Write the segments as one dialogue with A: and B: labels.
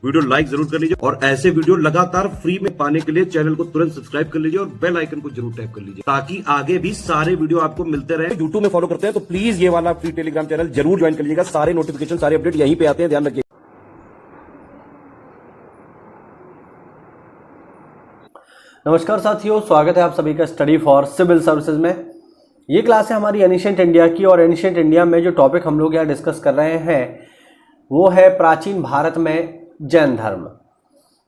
A: Video like जरूर कर लीजिए और ऐसे वीडियो लगातार फ्री में पाने के लिए चैनल को तुरंत सब्सक्राइब कर लीजिए और बेल आइकन को जरूर टैप कर लीजिए ताकि आगे भी सारे वीडियो आपको मिलते रहे। यूट्यूब में फॉलो करते हैं तो प्लीज ये वाला फ्री टेलीग्राम चैनल जरूर ज्वाइन कर लीजिएगा। सारे नोटिफिकेशन सारे अपडेट यहीं पे आते हैं, ध्यान रखिए।
B: नमस्कार साथियों, स्वागत है आप सभी का स्टडी फॉर सिविल सर्विसेज में। ये क्लास है हमारी एनिशिएंट इंडिया की और एनिशिएंट इंडिया में जो टॉपिक हम लोग यहाँ डिस्कस कर रहे हैं वो है प्राचीन भारत में जैन धर्म।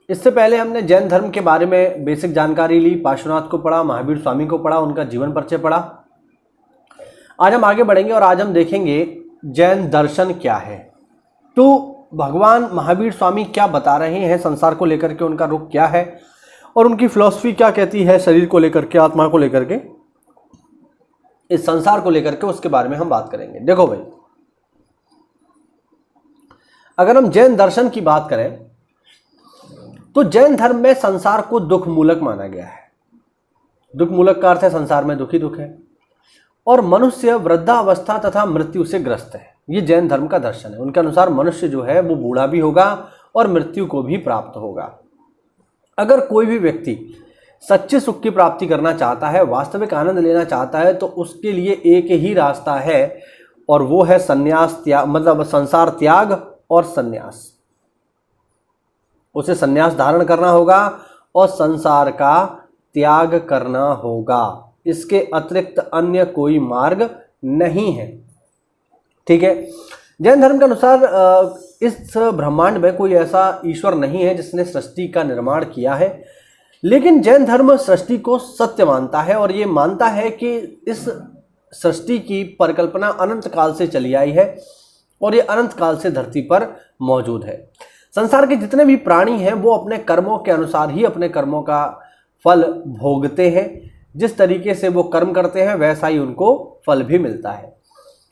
B: इससे पहले हमने जैन धर्म के बारे में बेसिक जानकारी ली, पार्श्वनाथ को पढ़ा, महावीर स्वामी को पढ़ा, उनका जीवन परिचय पढ़ा। आज हम आगे बढ़ेंगे और आज हम देखेंगे जैन दर्शन क्या है। तो भगवान महावीर स्वामी क्या बता रहे हैं संसार को लेकर के, उनका रुख क्या है और उनकी फिलॉसफी क्या कहती है शरीर को लेकर के, आत्मा को लेकर के, इस संसार को लेकर के, उसके बारे में हम बात करेंगे। देखो भाई, अगर हम जैन दर्शन की बात करें तो जैन धर्म में संसार को दुख मूलक माना गया है। दुख मूलक का अर्थ है संसार में दुख ही दुख है और मनुष्य वृद्धावस्था तथा मृत्यु से ग्रस्त है। ये जैन धर्म का दर्शन है। उनके अनुसार मनुष्य जो है वो बूढ़ा भी होगा और मृत्यु को भी प्राप्त होगा। अगर कोई भी व्यक्ति सच्चे सुख की प्राप्ति करना चाहता है, वास्तविक आनंद लेना चाहता है, तो उसके लिए एक ही रास्ता है और वो है संन्यास त्याग, मतलब संसार त्याग और संन्यास। उसे संन्यास धारण करना होगा और संसार का त्याग करना होगा। इसके अतिरिक्त अन्य कोई मार्ग नहीं है। ठीक है। जैन धर्म के अनुसार इस ब्रह्मांड में कोई ऐसा ईश्वर नहीं है जिसने सृष्टि का निर्माण किया है, लेकिन जैन धर्म सृष्टि को सत्य मानता है और ये मानता है कि इस सृष्टि की परिकल्पना अनंत काल से चली आई है और ये अनंत काल से धरती पर मौजूद है। संसार के जितने भी प्राणी हैं वो अपने कर्मों के अनुसार ही अपने कर्मों का फल भोगते हैं। जिस तरीके से वो कर्म करते हैं वैसा ही उनको फल भी मिलता है।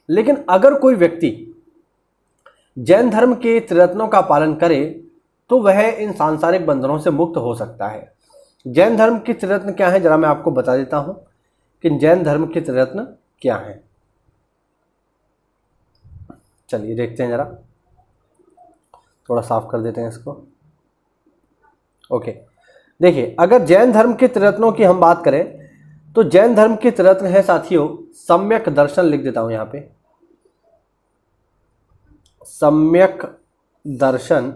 B: लेकिन अगर कोई व्यक्ति जैन धर्म के त्रिरत्नों का पालन करे तो वह इन सांसारिक बंधनों से मुक्त हो सकता है। जैन धर्म के त्रिरत्न क्या है, जरा मैं आपको बता देता हूं कि जैन धर्म के त्रिरत्न क्या हैं। चलिए देखते हैं, जरा थोड़ा साफ कर देते हैं इसको। ओके, देखिए, अगर जैन धर्म के त्रिरत्नों की हम बात करें तो जैन धर्म के त्रिरत्न है साथियों, सम्यक दर्शन, लिख देता हूं यहां पे, सम्यक दर्शन,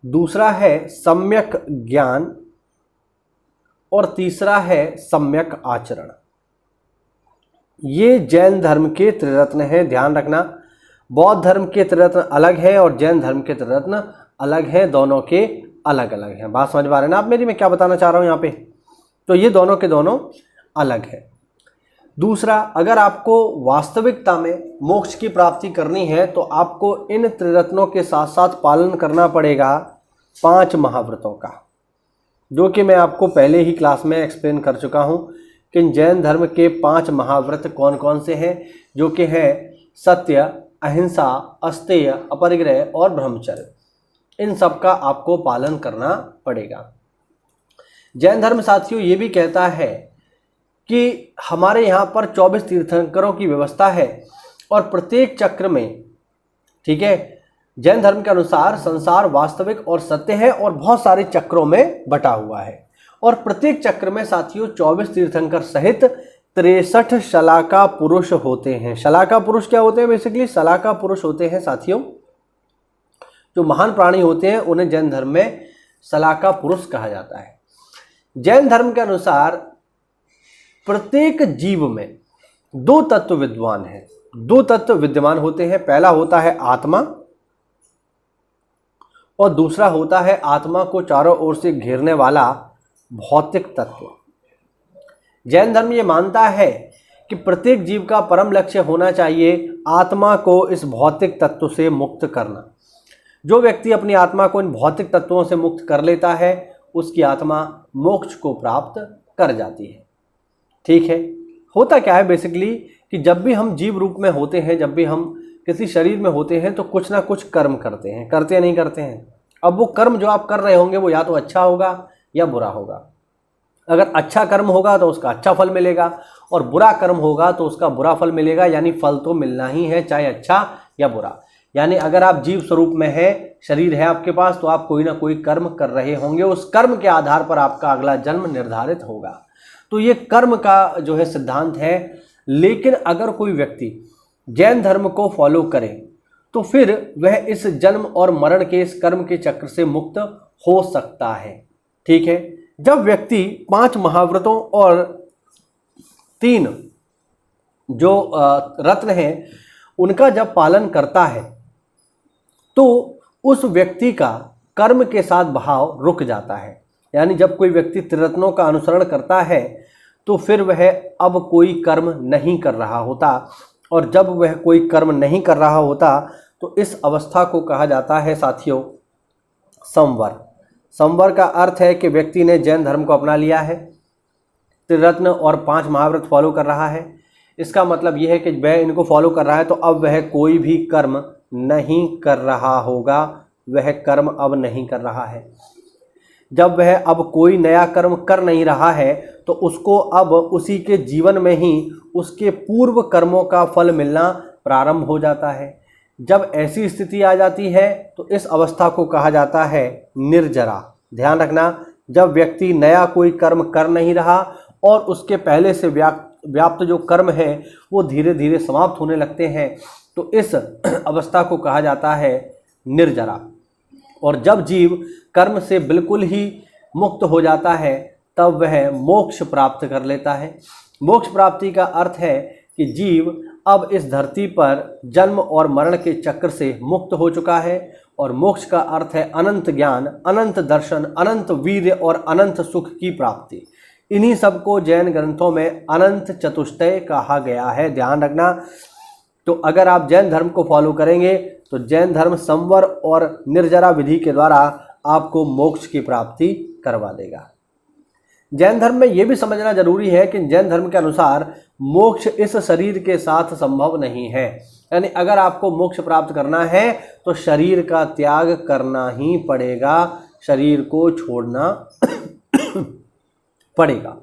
B: दूसरा है सम्यक ज्ञान और तीसरा है सम्यक आचरण। ये जैन धर्म के त्रिरत्न हैं, ध्यान रखना। बौद्ध धर्म के त्रिरत्न अलग है और जैन धर्म के त्रिरत्न अलग हैं, दोनों के अलग अलग हैं। बात समझ पा रहे हैं ना आप मेरी, मैं क्या बताना चाह रहा हूं यहाँ पे? तो ये दोनों के दोनों अलग है। दूसरा, अगर आपको वास्तविकता में मोक्ष की प्राप्ति करनी है तो आपको इन त्रिरत्नों के साथ साथ पालन करना पड़ेगा 5 महाव्रतों का, जो कि मैं आपको पहले ही क्लास में एक्सप्लेन कर चुका हूं कि जैन धर्म के 5 महाव्रत कौन कौन से हैं, जो कि हैं सत्य, अहिंसा, अस्तेय, अपरिग्रह और ब्रह्मचर्य। इन सब का आपको पालन करना पड़ेगा। जैन धर्म साथियों ये भी कहता है कि हमारे यहाँ पर 24 तीर्थंकरों की व्यवस्था है और प्रत्येक चक्र में, ठीक है, जैन धर्म के अनुसार संसार वास्तविक और सत्य है और बहुत सारे चक्रों में बटा हुआ है और प्रत्येक चक्र में साथियों 24 तीर्थंकर सहित 63 शलाका पुरुष होते हैं। शलाका पुरुष क्या होते हैं? बेसिकली शलाका पुरुष होते हैं साथियों, जो महान प्राणी होते हैं उन्हें जैन धर्म में शलाका पुरुष कहा जाता है। जैन धर्म के अनुसार प्रत्येक जीव में 2 तत्व विद्वान हैं, 2 तत्व विद्यमान होते हैं। पहला होता है आत्मा और दूसरा होता है आत्मा को चारों ओर से घेरने वाला भौतिक तत्व। जैन धर्म ये मानता है कि प्रत्येक जीव का परम लक्ष्य होना चाहिए आत्मा को इस भौतिक तत्व से मुक्त करना। जो व्यक्ति अपनी आत्मा को इन भौतिक तत्वों से मुक्त कर लेता है उसकी आत्मा मोक्ष को प्राप्त कर जाती है। ठीक है। होता क्या है बेसिकली कि जब भी हम जीव रूप में होते हैं, जब भी हम किसी शरीर में होते हैं तो कुछ ना कुछ कर्म करते हैं, करते नहीं करते हैं। अब वो कर्म जो आप कर रहे होंगे वो या तो अच्छा होगा या बुरा होगा। अगर अच्छा कर्म होगा तो उसका अच्छा फल मिलेगा और बुरा कर्म होगा तो उसका बुरा फल मिलेगा, यानी फल तो मिलना ही है, चाहे अच्छा या बुरा। यानी अगर आप जीव स्वरूप में है, शरीर है आपके पास, तो आप कोई ना कोई कर्म कर रहे होंगे, उस कर्म के आधार पर आपका अगला जन्म निर्धारित होगा। तो ये कर्म का जो है सिद्धांत है। लेकिन अगर कोई व्यक्ति जैन धर्म को फॉलो करे तो फिर वह इस जन्म और मरण के इस कर्म के चक्र से मुक्त हो सकता है। ठीक है, जब व्यक्ति 5 महाव्रतों और 3 जो रत्न हैं उनका जब पालन करता है तो उस व्यक्ति का कर्म के साथ भाव रुक जाता है। यानी जब कोई व्यक्ति त्रिरत्नों का अनुसरण करता है तो फिर वह अब कोई कर्म नहीं कर रहा होता, और जब वह कोई कर्म नहीं कर रहा होता तो इस अवस्था को कहा जाता है साथियों संवर। संवर का अर्थ है कि व्यक्ति ने जैन धर्म को अपना लिया है, त्रिरत्न और 5 महाव्रत फॉलो कर रहा है। इसका मतलब यह है कि वह इनको फॉलो कर रहा है तो अब वह कोई भी कर्म नहीं कर रहा होगा, वह कर्म अब नहीं कर रहा है। जब वह अब कोई नया कर्म कर नहीं रहा है तो उसको अब उसी के जीवन में ही उसके पूर्व कर्मों का फल मिलना प्रारंभ हो जाता है। जब ऐसी स्थिति आ जाती है तो इस अवस्था को कहा जाता है निर्जरा। ध्यान रखना, जब व्यक्ति नया कोई कर्म कर नहीं रहा और उसके पहले से व्याप्त जो कर्म है वो धीरे धीरे समाप्त होने लगते हैं, तो इस अवस्था को कहा जाता है निर्जरा। और जब जीव कर्म से बिल्कुल ही मुक्त हो जाता है तब वह मोक्ष प्राप्त कर लेता है। मोक्ष प्राप्ति का अर्थ है कि जीव अब इस धरती पर जन्म और मरण के चक्र से मुक्त हो चुका है, और मोक्ष का अर्थ है अनंत ज्ञान, अनंत दर्शन, अनंत वीर्य और अनंत सुख की प्राप्ति। इन्हीं सबको जैन ग्रंथों में अनंत चतुष्टय कहा गया है। ध्यान रखना, तो अगर आप जैन धर्म को फॉलो करेंगे तो जैन धर्म संवर और निर्जरा विधि के द्वारा आपको मोक्ष की प्राप्ति करवा देगा। जैन धर्म में यह भी समझना जरूरी है कि जैन धर्म के अनुसार मोक्ष इस शरीर के साथ संभव नहीं है। यानी अगर आपको मोक्ष प्राप्त करना है तो शरीर का त्याग करना ही पड़ेगा, शरीर को छोड़ना पड़ेगा।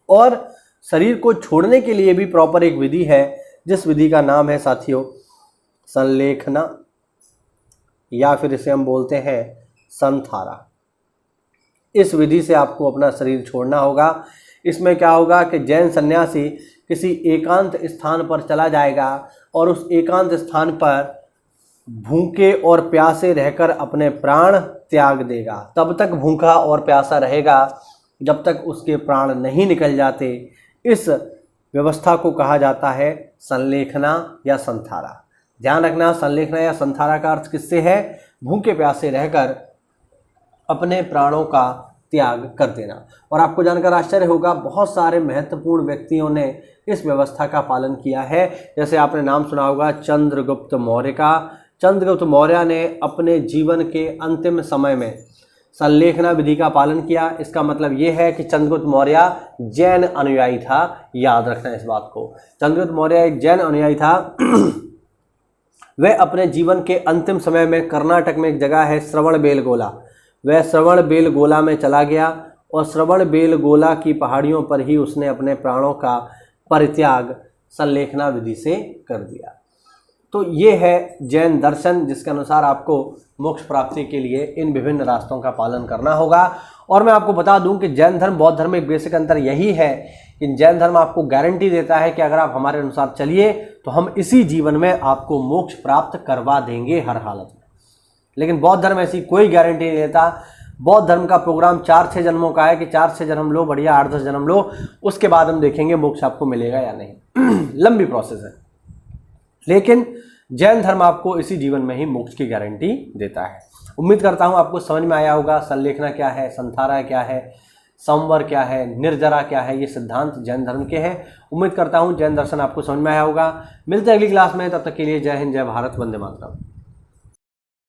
B: और शरीर को छोड़ने के लिए भी प्रॉपर एक विधि है, जिस विधि का नाम है साथियों संलेखना, या फिर इसे हम बोलते हैं संथारा। इस विधि से आपको अपना शरीर छोड़ना होगा। इसमें क्या होगा कि जैन सन्यासी किसी एकांत स्थान पर चला जाएगा और उस एकांत स्थान पर भूखे और प्यासे रहकर अपने प्राण त्याग देगा। तब तक भूखा और प्यासा रहेगा जब तक उसके प्राण नहीं निकल जाते। इस व्यवस्था को कहा जाता है संलेखना या संथारा। ध्यान रखना, संलेखना या संथारा का अर्थ किससे है? भूखे प्यासे रहकर अपने प्राणों का त्याग कर देना। और आपको जानकर आश्चर्य होगा, बहुत सारे महत्वपूर्ण व्यक्तियों ने इस व्यवस्था का पालन किया है। जैसे आपने नाम सुना होगा चंद्रगुप्त मौर्य का। चंद्रगुप्त मौर्य ने अपने जीवन के अंतिम समय में संलेखना विधि का पालन किया। इसका मतलब ये है कि चंद्रगुप्त मौर्य जैन अनुयायी था। याद रखना इस बात को, चंद्रगुप्त मौर्य एक जैन अनुयायी था। वह अपने जीवन के अंतिम समय में कर्नाटक में एक जगह है श्रवणबेलगोला, वह श्रवणबेलगोला में चला गया और श्रवणबेलगोला की पहाड़ियों पर ही उसने अपने प्राणों का परित्याग संलेखना विधि से कर दिया। तो ये है जैन दर्शन, जिसके अनुसार आपको मोक्ष प्राप्ति के लिए इन विभिन्न रास्तों का पालन करना होगा। और मैं आपको बता दूं कि जैन धर्म बौद्ध धर्म में एक बेसिक अंतर यही है कि जैन धर्म आपको गारंटी देता है कि अगर आप हमारे अनुसार चलिए तो हम इसी जीवन में आपको मोक्ष प्राप्त करवा देंगे हर हालत में। लेकिन बौद्ध धर्म ऐसी कोई गारंटी नहीं देता। बौद्ध धर्म का प्रोग्राम 4-6 जन्मों का है कि 4-6 जन्म लो, बढ़िया 8-10 जन्म लो, उसके बाद हम देखेंगे मोक्ष आपको मिलेगा या नहीं। लंबी प्रोसेस है। लेकिन जैन धर्म आपको इसी जीवन में ही मोक्ष की गारंटी देता है। उम्मीद करता हूं आपको समझ में आया होगा संलेखना क्या है, संथारा क्या है, संवर क्या है, निर्जरा क्या है। ये सिद्धांत जैन धर्म के हैं। उम्मीद करता हूं जैन दर्शन आपको समझ में आया होगा। मिलते हैं अगली क्लास में, तब तक के लिए जय हिंद, जय भारत, वंदे मातरम।